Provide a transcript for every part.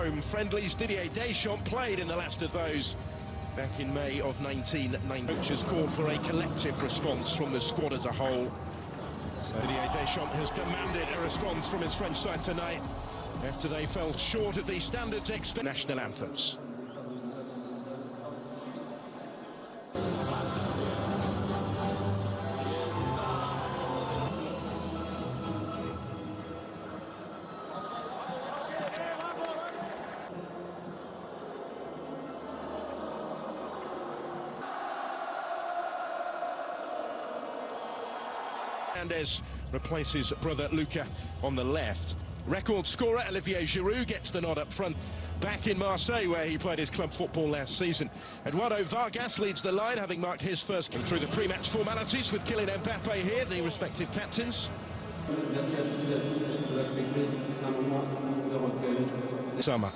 home friendlies. Didier Deschamps played in the last of those back in May of 1990. Coaches called for a collective response from the squad as a whole. So Didier Deschamps has demanded a response from his French side tonight after they fell short of the standards expected. National anthems. Hernandez replaces brother Luca on the left. Record scorer Olivier Giroud gets the nod up front. Back in Marseille, where he played his club football last season. Eduardo Vargas leads the line, having marked his first through the pre-match formalities with Kylian Mbappe here, the respective captains. Summer.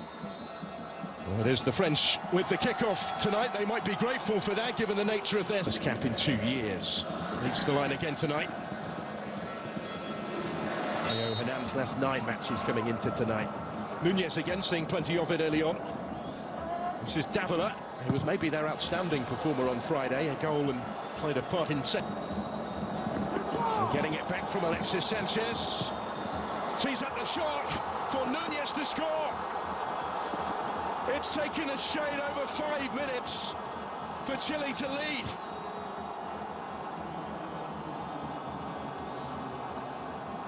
Well, it is the French with the kick-off tonight. They might be grateful for that, given the nature of their cap in 2 years. Leads the line again tonight. Theo Hernandez's last 9 matches coming into tonight. Nunez again, seeing plenty of it early on. This is Davila, who was maybe their outstanding performer on Friday. A goal and played a part in set. And getting it back from Alexis Sanchez. Tees up the shot for Nunez to score. It's taken a shade over 5 minutes for Chile to lead.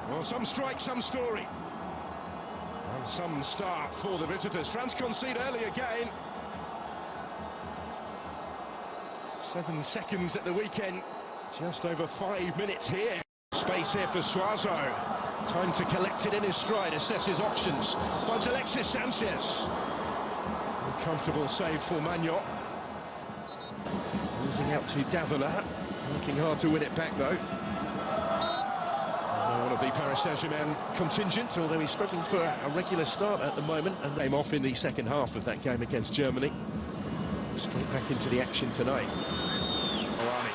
Well, some strike, some story. And some start for the visitors. France concede early again. 7 seconds at the weekend. Just over 5 minutes here. Space here for Suazo. Time to collect it in his stride, assess his options. Finds Alexis Sanchez. Comfortable save for Magnot. Losing out to Davila. Working hard to win it back though. One of the Paris Saint-Germain contingent, although he's struggling for a regular start at the moment, and came off in the second half of that game against Germany. Straight back into the action tonight. Moani,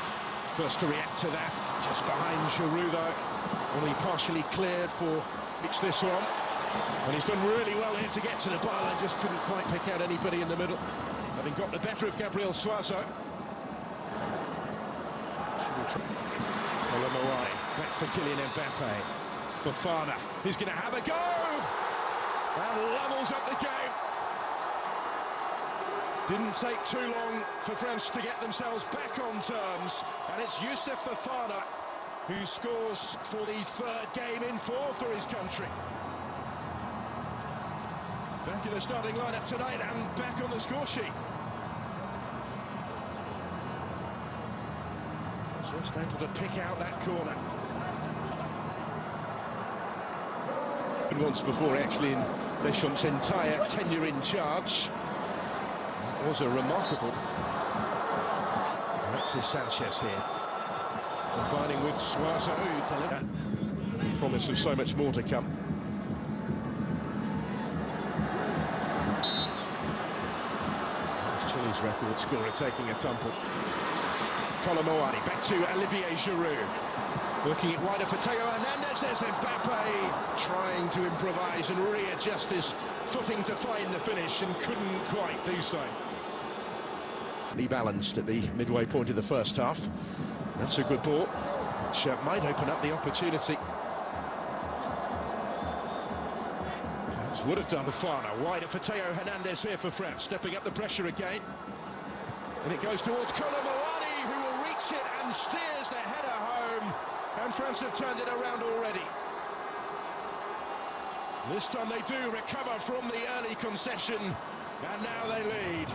first to react to that, just behind Giroud though. Only partially cleared for this one. And he's done really well here to get to the byline, just couldn't quite pick out anybody in the middle, having got the better of Gabriel Suazo. Moani, back for Kylian Mbappe. Fofana, he's going to have a go! And levels up the game. Didn't take too long for France to get themselves back on terms, and it's Youssouf Fofana who scores for the 3rd game in 4 for his country. Back in the starting lineup tonight and back on the score sheet. Just able to pick out that corner. Once before, actually, in Deschamps' entire tenure in charge. That was a remarkable. Alexis Sanchez here. Combining with Suazo, who promise of so much more to come. Chile's record scorer taking a tumble. Moani back to Olivier Giroud. Looking it wider for Theo Hernandez. There's Mbappe trying to improvise and readjust his footing to find the finish and couldn't quite do so. Balanced at the midway point of the first half. That's a good ball, which might open up the opportunity. Would have done. Fofana wider for Theo Hernandez here for France, stepping up the pressure again. And it goes towards Moani, who will reach it and steers the header home. And France have turned it around already. This time they do recover from the early concession, and now they lead.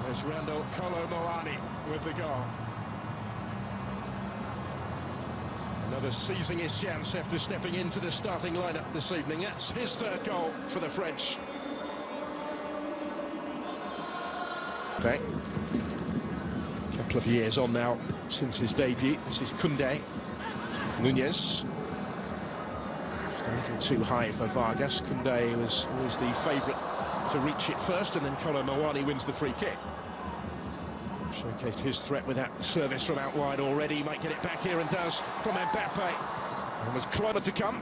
There's Randall Moani with the goal. Another seizing his chance after stepping into the starting lineup this evening. That's his 3rd goal for the French. Okay. A couple of years on now since his debut. This is Koundé. Nunez. Just a little too high for Vargas. Koundé was always the favourite to reach it first, and then Moani wins the free kick. Showcased his threat with that service from out wide already. He might get it back here and does from Mbappe. And was closer to come.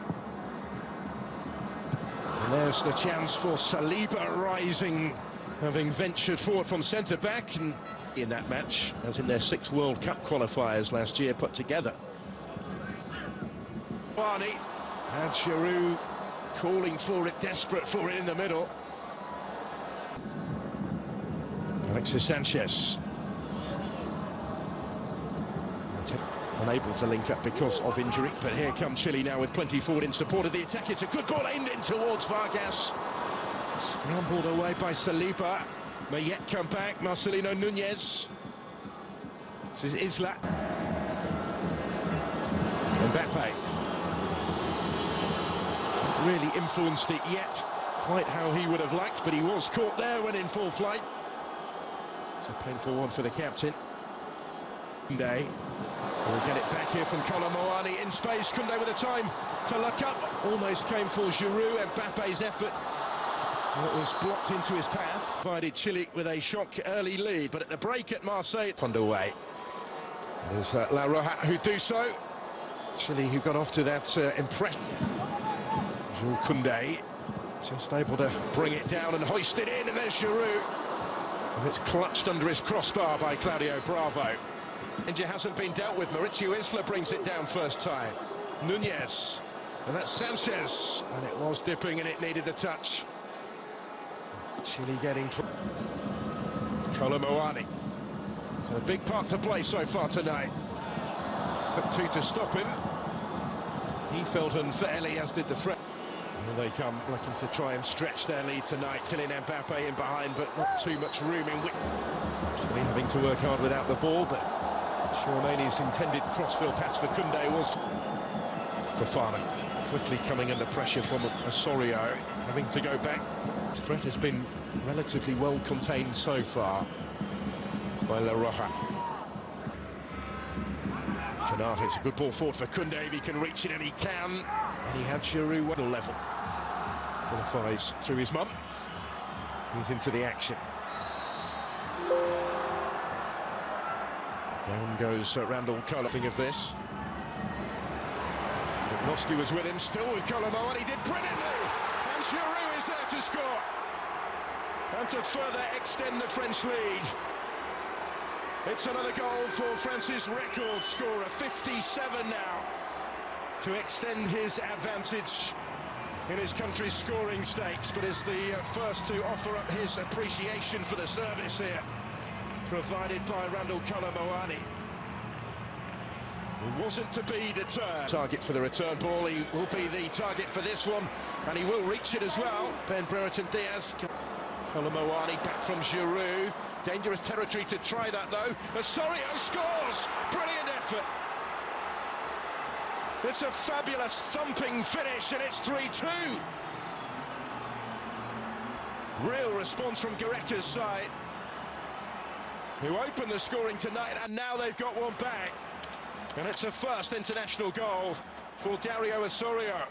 And there's the chance for Saliba rising, having ventured forward from centre-back and in that match, as in their 6 World Cup qualifiers last year put together. Barney and Giroud calling for it, desperate for it in the middle. Alexis Sanchez. Unable to link up because of injury, but here come Chile now with plenty forward in support of the attack. It's a good ball aimed in towards Vargas. Scrambled away by Saliba. May yet come back, Marcelino Núñez. This is Isla. Mbappe. Not really influenced it yet, quite how he would have liked, but he was caught there when in full flight. It's a painful one for the captain. Koundé will get it back here from Kolomoani in space. Koundé with the time to look up. Almost came for Giroud. Mbappe's effort. It was blocked into his path. Provided Chile with a shock early lead, but at the break at Marseille, underway. There's La Roja who do so. Chile who got off to that impressive. Jules Koundé just able to bring it down and hoist it in, and there's Giroud. And it's clutched under his crossbar by Claudio Bravo. Danger hasn't been dealt with. Mauricio Isla brings it down first time. Núñez, and that's Sanchez, and it was dipping and it needed the touch. Chile getting Kolomoani. It's a big part to play so far tonight. Took 2 to stop him. He felt unfairly, as did the French. Here they come, looking to try and stretch their lead tonight. Kylian Mbappe in behind, but not too much room in which. Chile having to work hard without the ball, but Chouameni's intended crossfield pass for Koundé was Fofana. Quickly coming under pressure from Osorio, having to go back. The threat has been relatively well contained so far by La Roja. Canard hits a good ball forward for Koundé. If he can reach it, and he can. And he had Giroud at level. Qualifies through his mum. He's into the action. Down goes Randall Cole. Thing of this. Noski was with him, still with Colombo, and he did brilliantly. And Giroud is there to score. And to further extend the French lead. It's another goal for France's record scorer, 57 now, to extend his advantage in his country's scoring stakes, but is the first to offer up his appreciation for the service here, provided by Randall Kolomoani. It wasn't to be deterred. Target for the return ball, he will be the target for this one, and he will reach it as well. Ben Brereton Diaz. Kolomoani back from Giroud. Dangerous territory to try that though. Osorio scores! Brilliant effort. It's a fabulous thumping finish, and it's 3-2. Real response from Gareca's side, who opened the scoring tonight, and now they've got one back. And it's a first international goal for Dario Osorio.